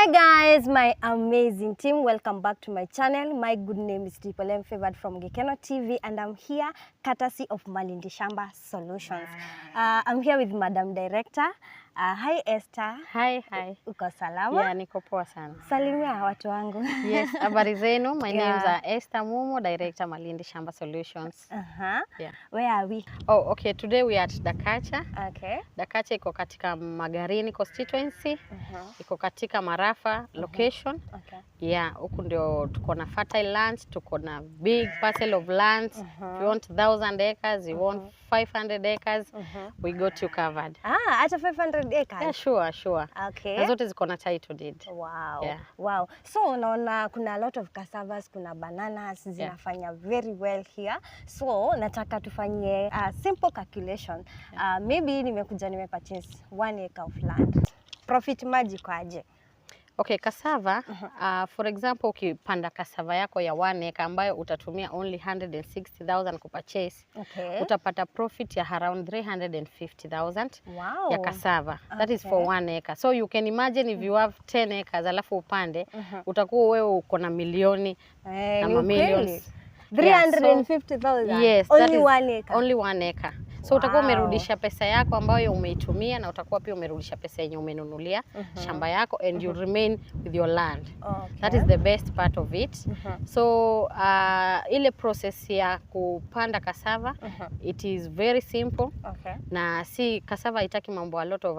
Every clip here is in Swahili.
Hi guys, my amazing team, welcome back to my channel. My good name is Triple M Favored from Gekeno TV and I'm here courtesy of Malindi Shamba Solutions. I'm here with Madam Director. Hi Esther. Hi. Uko salama? Yeah, niko poa sana. Salimia watu wangu. Yes, habari zenu. My name is Esther Mumo, Director Malindi Shamba Solutions. Yeah. Where are we? Oh, okay. Today we are at Dakacha. Okay. Dakacha iko katika Magarini constituency. Iko katika Marafa location. Okay. Yeah, huku ndio tuko na fertile lands, tuko na big parcel of lands. If you want 1,000 acres, you want 500 acres, we got you covered. Hata 500 acres? Yeah, sure. Okay. Na zote ziko na title deed. Wow. Yeah. Wow. So unaona kuna a lot of cassavas, kuna bananas zinafanya very well here. So nataka tufanyie simple calculation. Maybe nimekuja purchase 1 acre of land. Profit margin kwaje? Okay, cassava, for example, ukipanda cassava yako ya 1 acre ambayo utatumia only 160,000 kupurchase, utapata profit ya around 350,000 ya cassava. That is for 1 acre. So you can imagine if you have 10 acres alafu upande, utakuwa wewe uko na milioni na millions. 350,000? Yes, only 1 acre? Only 1 acre. So utakuwa umerudisha pesa yako ambayo umeitumia na utakuwa pia umerudisha pesa yenye umenunulia shamba yako and you remain with your land. That is the best part of it. So ile process ya kupanda cassava, it is very simple. Na si cassava haitaki mambo a lot of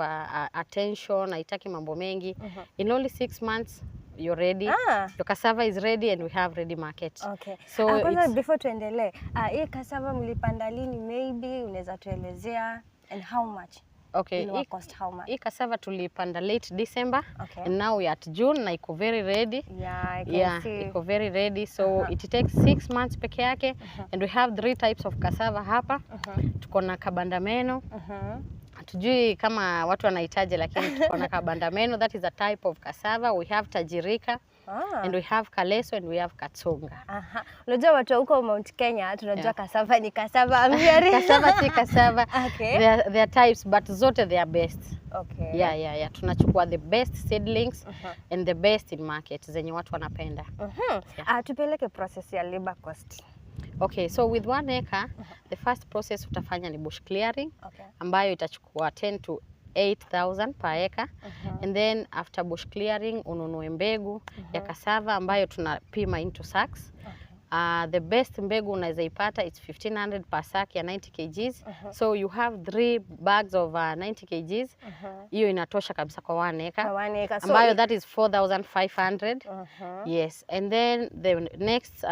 attention, haitaki mambo mengi. In only 6 months you're ready. Your cassava is ready and we have ready market. Okay. So before tuendelee, hii cassava mlipanda lini maybe unaweza tuelezea and how much? Okay, cost how much? Hii cassava tulipanda late December and now we are at June na iko very ready. Yeah, I can see. Iko very ready. So it takes 6 months peke yake and we have 3 types of cassava hapa. Tuko na kabandameno. Hatujui kama watu wanahitaji lakini tuko na kabandameno, that is a type of cassava. We have tajirika and we have kaleso and we have katsunga. Unajua watu huko Mount Kenya tunajua cassava ni cassava. Cassava si cassava. They are types but zote they are best. Okay. Yeah. Tunachukua the best seedlings and the best in market zenye watu wanapenda. Tupeleke process ya labor cost. Okay, so with 1 acre, the first process utafanya ni bush clearing, ambayo itachukua 10 to 8,000 per acre. And then after bush clearing, ununue mbegu ya cassava ambayo tunapima into sacks. The best mbegu unaweza ipata, it's 1,500 per sack ya 90 kgs. So you have 3 bags of 90 kgs. Hiyo inatosha kabisa kwa 1 acre. Ambayo that is 4,500. Yes, and then the next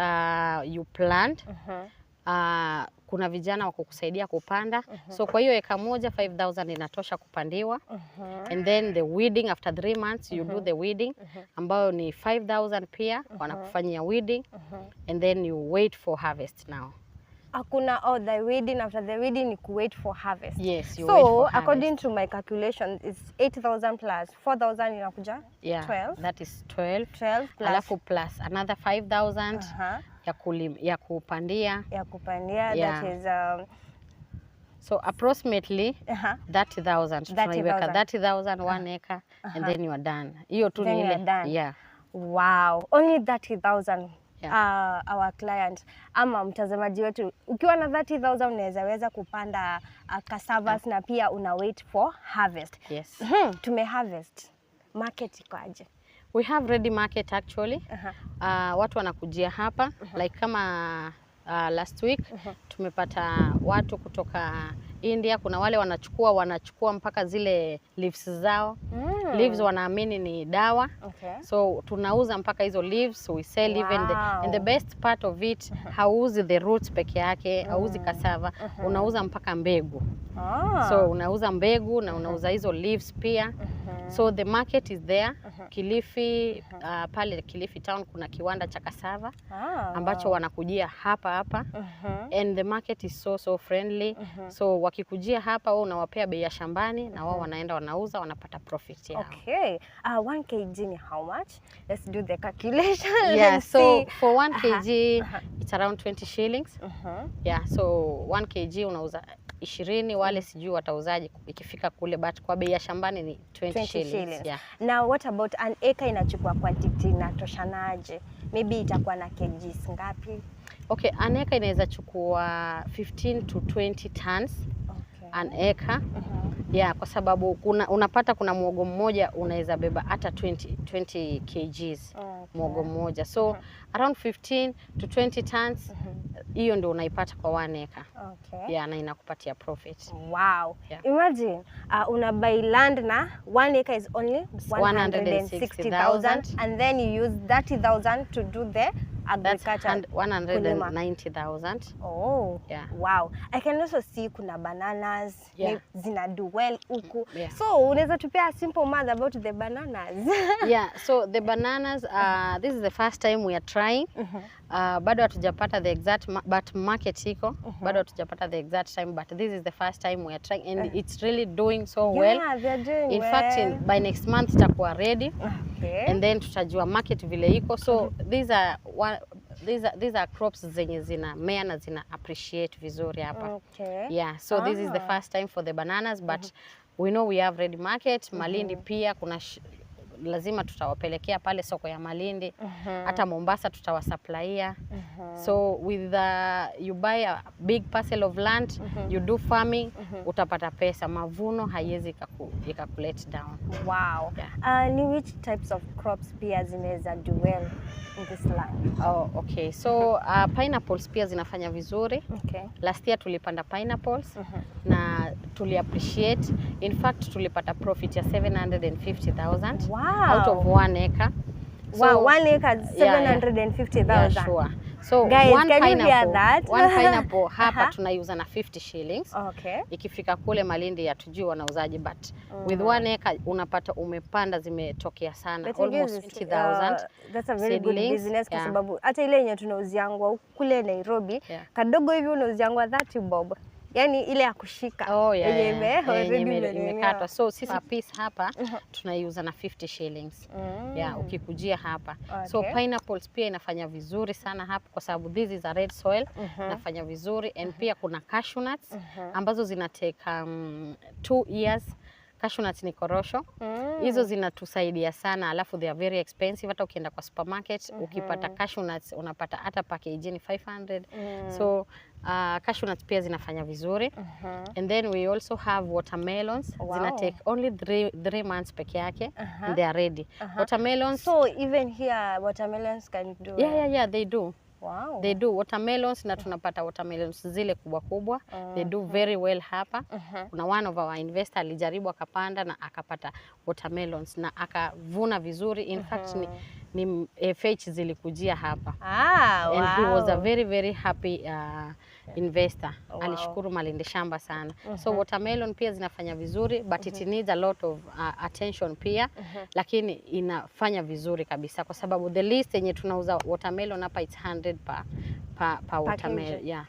you plant. Kuna vijana wa kukusaidia kupanda. So kwa hiyo eka moja 5,000 inatosha kupandiwa. And then the weeding after 3 months you do the weeding ambayo ni 5,000 pia wanakufanyia weeding. And then you wait for harvest now. Hakuna the weeding, after the weeding ni wait for harvest. Yes, you wait for harvest. So according to my calculation it's 8,000 plus 4,000 inakuja 12. That is 12 plus. Alafu plus another 5,000 ya kupandia. That is so approximately 30,000. Tunaiweka 30,000 1 acre and then you are done. Hiyo tu ni ile. Wow, only 30,000. Our client ama mtazamaji wetu ukiwa na 30,000 unaweza kupanda cassavas na pia una wait for harvest. Yes. Tume harvest. Market ikoje? We have ready market actually. Watu wanakujia hapa like kama last week tumepata watu kutoka India. Kuna wale wanachukua mpaka zile leaves zao. Leaves wanaamini ni dawa. So tunauza mpaka hizo leaves, so we sell even and the best part of it, hauzi the roots peke yake, hauzi cassava, unauza mpaka mbegu. So unauza mbegu na unauza hizo leaves pia. So the market is there. Kilifi, pale Kilifi town kuna kiwanda cha cassava ambacho wanakujia hapa. And the market is so friendly. So wakikujia hapa wao unawapea bei ya shambani na wao wanaenda wanauza wanapata profit yao. Okay. 1 kg ni how much? Let's do the calculation. Yeah, so for 1 kg it's around 20 shillings. Yeah, so 1 kg unauza 20, wale sijui watauzaji ikifika kule, but kwa bei ya shambani ni 20 shillings. Yeah. Now what about an acre inachukua quantity inatoshanaje? Maybe itakuwa na kgs ngapi? Okay, an acre inaweza chukua 15 to 20 tons. Okay. An acre. Yeah, kwa sababu unapata kuna muogo mmoja unaweza beba hata 20 kgs. Okay. Muogo mmoja. So around 15 to 20 tons hiyo ndio unaipata kwa 1 acre. Okay. Yeah, na inakupatia profit. Wow. Yeah. Imagine una buy land na 1 acre is only 160,000 and then you use 30,000 to do the agriculture. 190,000. Oh. Yeah. Wow. I can also see kuna bananas. Yeah. Zina do well huku. Yeah. So unaweza tupia a simple math about the bananas? Yeah, so the bananas this is the first time we are trying. Bado hatujapata the exact but market iko. Bado hatujapata the exact time, but this is the first time we are trying and it's really doing so well. Yeah, they are doing in fact by next month itakuwa ready. Okay. And then tutajua market vile iko. So these are crops zenye zina mea na zina appreciate vizuri hapa. Okay. Yeah, so this is the first time for the bananas, but we know we have ready market. Malindi pia kuna lazima tutawapelekea pale soko ya Malindi. Hata Mombasa tutawasupplyia. So with you buy a big parcel of land, you do farming, utapata pesa. Mavuno haiwezi ikakulet down. Wow. Yeah. Ni which types of crops pia zinaweza do well in this land? Oh, okay. So pineapples pia zinafanya vizuri. Okay. Last year tulipanda pineapples na tuli appreciate. In fact tulipata profit ya 750,000. Wow. Out of 1 acre. So, wow, 1 acre 750,000. Yeah, sure. So guys, one can pineapple, you hear that? One pineapple hapa tunaiuza na 50 shillings. Okay. Ikifika kule Malindi ya tujui wanauzaji, but with 1 acre unapata umepanda zimetokea sana. Almost 20,000. That's a very good business kwa sababu hata ile yenye tunauziangwa kule Nairobi, kadogo hivi unauziangwa 30 bob. Yani ile ya kushika. Oh, imekatwa. So sisi piece hapa tunaiuza na 50 shillings. Yeah, ukikujia hapa. Okay. So pineapples pia inafanya vizuri sana hapa kwa sababu this is a red soil. Inafanya vizuri and pia kuna cashew nuts ambazo zinateka 2 years. Cashew nuts ni korosho. Hizo zinatusaidia sana, alafu they are very expensive. Hata ukienda kwa supermarket ukipata cashew nuts unapata hata package ni 500. So cashew nuts pia zinafanya vizuri. And then we also have watermelons. Wow. Zina take only 3 months peke yake and they are ready. Watermelons. So even here watermelons can do. Yeah, they do. Wow. They do watermelons na tunapata watermelons zile kubwa kubwa. They do very well hapa. Kuna one of our investor alijaribu akapanda na akapata watermelons na akavuna vizuri. In fact ni FH zilikujia hapa. Wow. And he was a very very happy investor. Wow. Alishukuru Malindi Shamba sana. So watermelon pia zinafanya vizuri but it needs a lot of attention pia. Lakini inafanya vizuri kabisa kwa sababu the least yenye tunauza watermelon hapa it's 100 per watermelon. Yeah.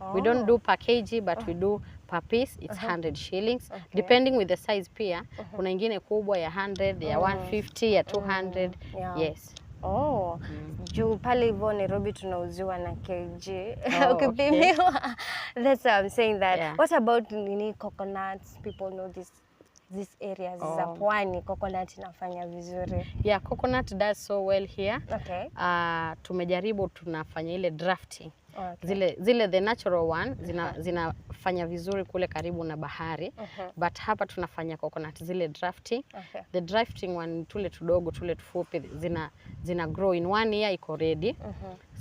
Oh. We don't do per kg but we do per piece. It's 100 shillings. Okay. Depending with the size pia. Kuna ingine kubwa ya 100, ya 150, ya 200. Yes. Oh, juu pale hivyo Nairobi tunauziwa na kg. Ukipimiwa. Okay. That's why I'm saying that. Yeah. What about coconuts? People know these areas za pwani, coconut inafanya vizuri. Yeah, coconut does so well here. Okay. Tumejaribu tunafanya ile drafting. Okay. Zile the natural one zinafanya vizuri kule karibu na bahari. But hapa tunafanya coconut zile drafting. Okay. The drafting one tule tudogo tule tufupi zina grow in 1 year iko ready.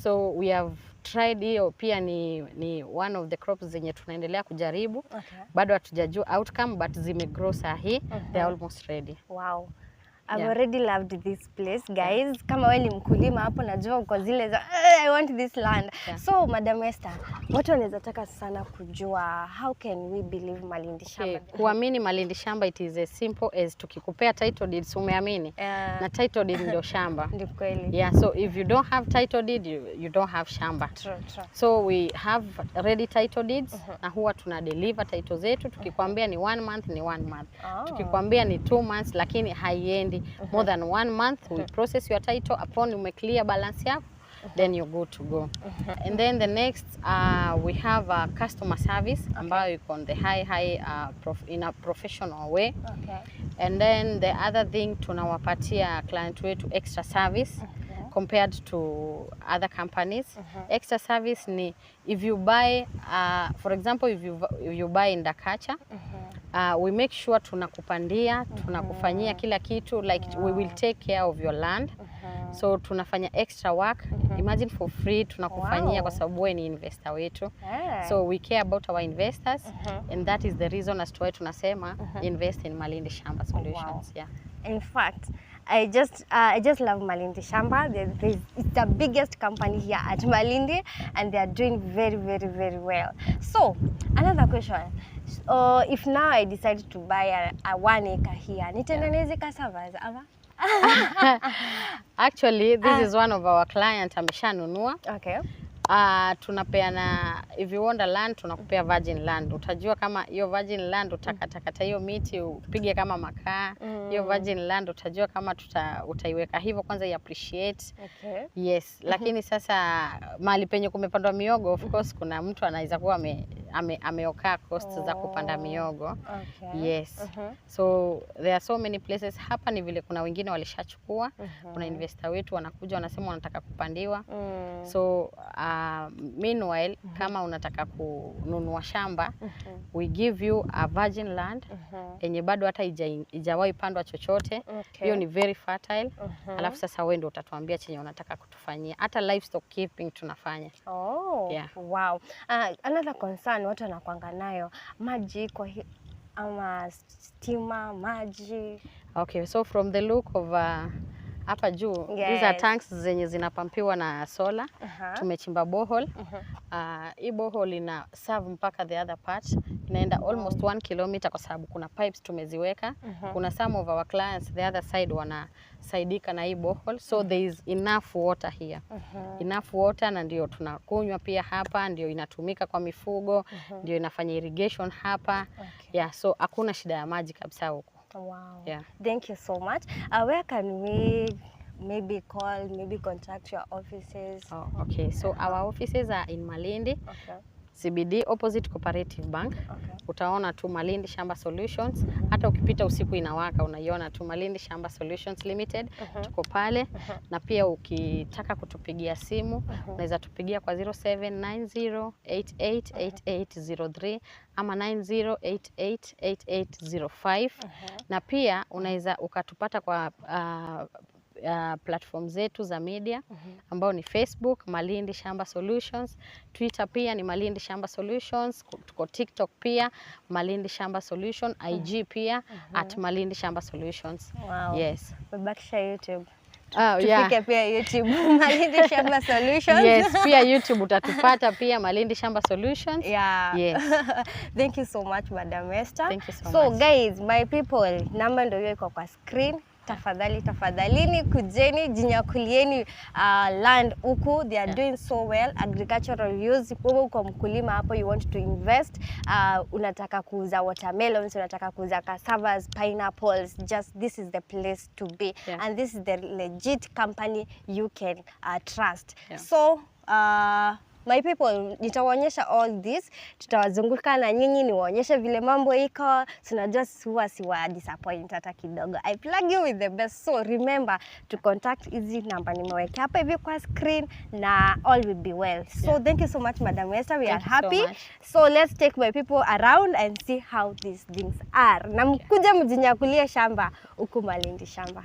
So we have tried hiyo pia ni one of the crops zenye tunaendelea kujaribu. Okay. Bado hatujajua outcome but zimegrow sahi. They are almost ready. Wow. I've already loved this place, guys. Kama wewe ni mkulima hapo najua uko zile za I want this land. So Madam Esther, watu wanaweza taka sana kujua how can we believe Malindi Shamba? Kuamini Malindi Shamba it is as simple as tukikupea title deeds umeamini. Na title deed ndio shamba. Ndio kweli. Yeah, so if you don't have title deed you don't have shamba. True. So we have ready title deeds na huwa tuna deliver title zetu. Tukikwambia ni 1 month ni 1 month. Tukikwambia ni 2 months lakini haiendi more than 1 month. We process your title upon umeclear balance yako then you're good to go. And then the next we have customer service ambayo iko on the high in a professional way. Okay. And then the other thing, tunawapatia client wetu extra service compared to other companies. Extra service ni if you buy for example if you buy in Dakacha, we make sure tunakupandia, tunakufanyia kila kitu, like we will take care of your land. So tunafanya extra work, imagine for free, tunakufanyia kwa sababu wewe ni investor wetu. So we care about our investors, and that is the reason as to why tunasema invest in Malindi Shamba Solutions. Yeah. In fact, I just love Malindi Shamba. It's the biggest company here at Malindi, and they are doing very, very, very well. So another question, if now I decide to buy a 1 acre here, nitengeneze cassavas ama? Actually, this is one of our clients ameshanunua. Okay. Tunapeana, if you want a land, tunakupea virgin land. Utajua kama hiyo virgin land utakatakata hiyo miti upige kama makaa. Hiyo virgin land utajua kama utaiweka hivyo, kwanza i appreciate. Okay. Yes, lakini sasa mahali penye kumepandwa miogo, of course kuna mtu anaweza kuwa ameokaa cost za kupanda miogo. Okay. Yes. So there are so many places. Hapa ni vile kuna wengine walishachukua. Kuna investor wetu wanakuja wanasema wanataka kupandiwa. So meanwhile, kama unataka kununua shamba, we give you a virgin land yenye bado hata ijawahi pandwa chochote. Hiyo ni very fertile. Alafu sasa wewe ndio utatuambia chenye unataka kutufanyia. Hata livestock keeping tunafanya. Oh, yeah. Wow. Another concern watu wanakuanga nayo, maji kwa ama stima, maji. Okay, so from the look of hapa juu, these are tanks zenye zinapampiwa na solar. Tumechimba borehole. Hii borehole ina serve mpaka the other part. Inaenda almost 1 kilometer kwa sababu kuna pipes tumeziweka. Kuna some of our clients the other side wanasaidika na hii borehole. So there is enough water here. Enough water, na ndio tunakunywa pia hapa, ndio inatumika kwa mifugo, ndio inafanya irrigation hapa. Yeah, so hakuna shida ya maji kabisa huko. Wow. Yeah. Thank you so much. Where can we maybe call, maybe contact your offices? Oh, okay. So our offices are in Malindi. Okay. CBD opposite Cooperative Bank. Okay. Utaona tu Malindi Shamba Solutions. Hata ukipita usiku inawaka unaiona tu Malindi Shamba Solutions Limited. Tuko pale. Na pia ukitaka kutupigia simu, unaweza tupigia kwa 0790888803 ama 90888805. Na pia unaweza ukatupata kwa platform zetu za media ambao ni Facebook Malindi Shamba Solutions, Twitter pia ni Malindi Shamba Solutions, tuko TikTok pia Malindi Shamba Solution, IG pia at Malindi Shamba Solutions. Wow. Yes. Babakisha YouTube. Yeah. Pia YouTube Malindi Shamba Solutions. Yes, pia YouTube utatupata pia Malindi Shamba Solutions. Yeah. Yes. Thank you so much, Madam Esther. Thank you so much. So guys, my people, namba ndio iko kwa screen. Tafadhalini kujeni, jinyakulieni land huku. They are doing so well. Agricultural use, uko mkulima hapo, you want to invest, unataka kuuza watermelons, unataka kuuza cassavas, pineapples, just this is the place to be. Yeah. And this is the legit company you can trust. Yeah. So my people, nitawaonyesha all this, tutawazunguka na nyinyi niwaonyeshe vile mambo iko. Tunajua huwa siwa disappoint hata kidogo. I plug you with the best. So remember to contact hizi namba nimeweka hapa hivi kwa screen, na all will be well. So thank you so much, Madam Esther. We are happy. So let's take my people around and see how these things are. Na mkuja mjinyakulie shamba huku Malindi Shamba.